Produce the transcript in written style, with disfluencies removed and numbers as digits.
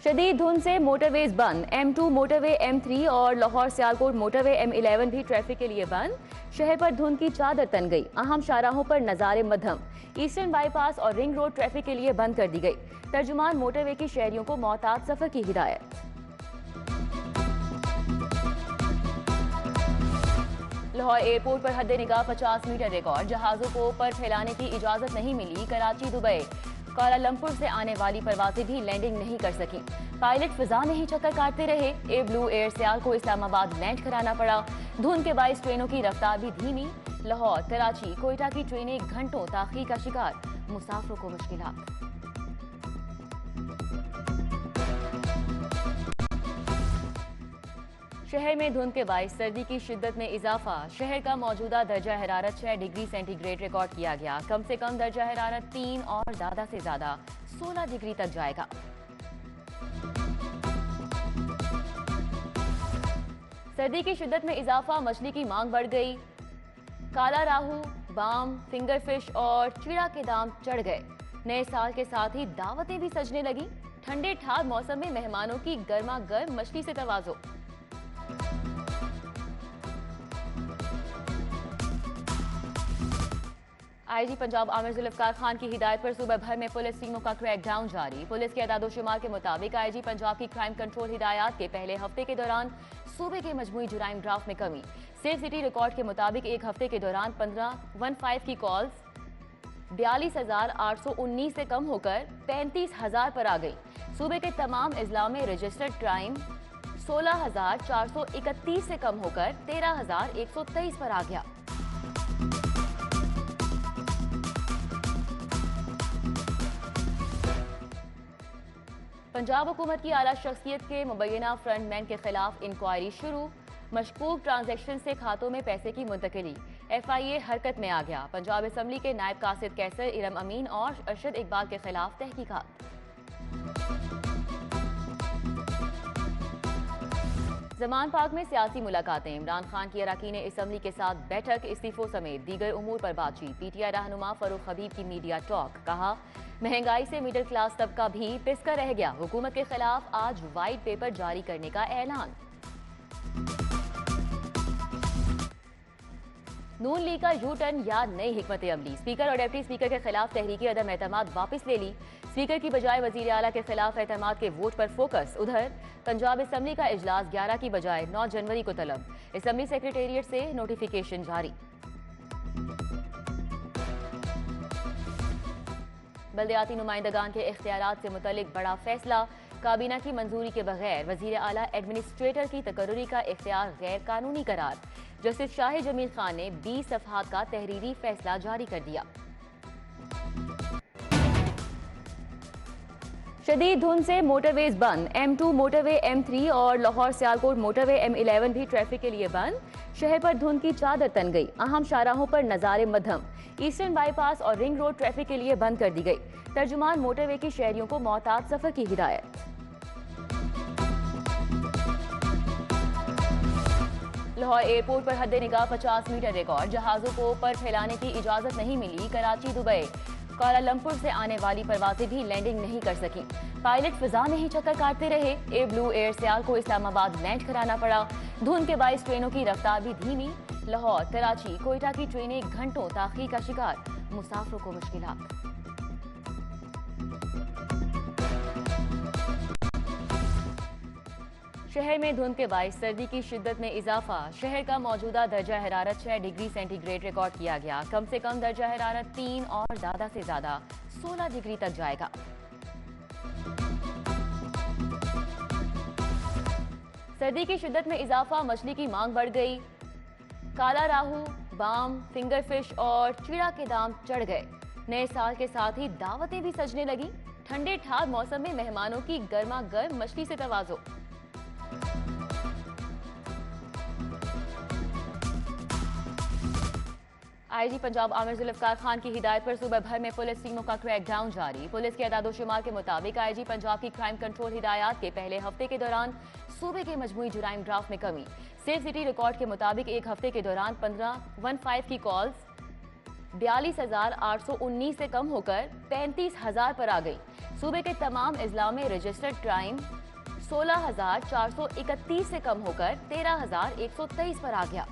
शदीद धुंध से मोटरवेज बंद। M2 मोटरवे, M3 और लाहौर सियालकोट मोटरवे M11 भी ट्रैफिक के लिए बंद। शहर पर धुंध की चादर तन गई। अहम शाहराहों पर नजारे मध्यम। ईस्टर्न बाईपास और रिंग रोड ट्रैफिक के लिए बंद कर दी गई। तर्जुमान मोटरवे की शहरियों को मोहतात सफर की हिदायत। लाहौर एयरपोर्ट पर हद निगाह 50 मीटर रिकॉर्ड। जहाजों को ऊपर फैलाने की इजाजत नहीं मिली। कराची, दुबई, कुआलालंपुर से आने वाली परवाजें भी लैंडिंग नहीं कर सकी। पायलट फिजा में ही चक्कर काटते रहे। एयर ब्लू एयर सियाल को इस्लामाबाद लैंड कराना पड़ा। धुंध के बाईस ट्रेनों की रफ्तार भी धीमी। लाहौर, कराची, कोयटा की ट्रेनें घंटों ताखीर का शिकार। मुसाफिरों को मुश्किलात। शहर में धुंध के बाईस सर्दी की शिद्दत में इजाफा। शहर का मौजूदा दर्जा हरारत 6 डिग्री सेंटीग्रेड रिकॉर्ड किया गया। कम से कम दर्जा हरारत 3 और ज्यादा से ज्यादा 16 डिग्री तक जाएगा। सर्दी की शिद्दत में इजाफा, मछली की मांग बढ़ गई। काला राहू, बाम, फिंगर फिश और चिड़ा के दाम चढ़ गए। नए साल के साथ ही दावतें भी सजने लगी। ठंडे ठार मौसम में मेहमानों की गर्मा गर्म मछली से तवाज़ो। आईजी पंजाब आमिर जुल्फकार खान की हिदायत पर सूबे भर में पुलिस टीमों का क्रैकडाउन जारी। पुलिस के अदादोशुमार के मुताबिक आईजी पंजाब की क्राइम कंट्रोल हिदायत के पहले हफ्ते के दौरान सूबे के मजमूई जुराइम ड्राफ्ट में कमी। सेफ सिटी रिकॉर्ड के मुताबिक एक हफ्ते के दौरान 1515 की कॉल्स 42,819 से कम होकर 35,000 पर आ गई। सूबे के तमाम इजला में रजिस्टर्ड क्राइम 16,431 से कम होकर 13,123 पर आ गया। पंजाब हुकूमत की आला शख्सियत के मुबैना फ्रंटमैन के खिलाफ इंक्वायरी शुरू। मशकूक ट्रांजैक्शन से खातों में पैसे की मुंतकिली। FIA हरकत में आ गया। पंजाब असम्बली के नायब कासिद कैसर, इरम अमीन और अरशद इकबाल के खिलाफ तहकीकात। जमान पार्क में सियासी मुलाकातें। इमरान खान की अरकान असम्बली के साथ बैठक। इस्तीफों समेत दीगर उमूर पर बातचीत। PTI रहनुमा फरूख हबीब की मीडिया टॉक। कहा, महंगाई से मिडिल क्लास तबका भी पिसका रह गया। हुकूमत के खिलाफ आज वाइट पेपर जारी करने का ऐलान। नून लीग का यू टर्न या नई हिकमत अमली। स्पीकर और डिप्टी स्पीकर के खिलाफ तहरीकी अदम एतमाद वापस ले ली। स्पीकर की बजाय वजीर आला के खिलाफ एतमाद के वोट पर फोकस। उधर पंजाब असम्बली का इजलास 11 की बजाय 9 जनवरी को तलब। असम्बली सेक्रेटेरिएट से नोटिफिकेशन जारी। बल्दियाती नुमाइंदगान के इख्तियारात से मुतल्लिक बड़ा फैसला। काबीना की मंजूरी के बगैर वजीर आला एडमिनिस्ट्रेटर की तकर्रुरी का इख्तियार गैर कानूनी करार। जस्टिस शाह जमील खान ने 20 सफ़हात का तहरीरी फैसला जारी कर दिया। शदीद धुंध से मोटरवेज बंद। M2 मोटरवे, M3 और लाहौर सियालकोट मोटरवे M11 भी ट्रैफिक के लिए बंद। शहर पर धुंध की चादर तन गई। अहम शाहराहों पर नजारे मध्यम। ईस्टर्न बाईपास और रिंग रोड ट्रैफिक के लिए बंद कर दी गई। तर्जुमान मोटरवे की शहरियों को मोहतात सफर की हिदायत। लाहौर एयरपोर्ट पर हद निगाह 50 मीटर रिकॉर्ड। जहाजों को ऊपर फैलाने की इजाजत नहीं मिली। कराची, दुबई, कुआलालंपुर से आने वाली परवाजें भी लैंडिंग नहीं कर सकी। पायलट फिजा में ही चक्कर काटते रहे। एयर ब्लू एयर सियाल को इस्लामाबाद लैंड कराना पड़ा। धुंध के बाईस ट्रेनों की रफ्तार भी धीमी। लाहौर, कराची, कोयटा की ट्रेनें घंटों ताखीर का शिकार। मुसाफिरों को मुश्किलात। शहर में धुंध के बाईस सर्दी की शिद्दत में इजाफा। शहर का मौजूदा दर्जा हरारत 6 डिग्री सेंटीग्रेड रिकॉर्ड किया गया। कम से कम दर्जा हरारत 3 और ज्यादा से ज्यादा 16 डिग्री तक जाएगा। सर्दी की शिद्दत में इजाफा, मछली की मांग बढ़ गई। काला राहू, बाम, फिंगर फिश और चिड़ा के दाम चढ़ गए। नए साल के साथ ही दावतें भी सजने लगी। ठंडे ठार मौसम में मेहमानों की गर्मा गर्म मछली से तवाज़ो। आईजी पंजाब आमिर जुल्फकार खान की हिदायत पर सूबे भर में पुलिस टीमों का क्रैकडाउन जारी। पुलिस के अदादोशुमार के मुताबिक आईजी पंजाब की क्राइम कंट्रोल हिदायत के पहले हफ्ते के दौरान सूबे के मजमूई जुराइम ड्राफ्ट में कमी। सेफ सिटी रिकॉर्ड के मुताबिक एक हफ्ते के दौरान 1515 की कॉल्स 42,819 से कम होकर 35,000 पर आ गई। सूबे के तमाम अजला में रजिस्टर्ड क्राइम 16,431 से कम होकर 13,123 पर आ गया।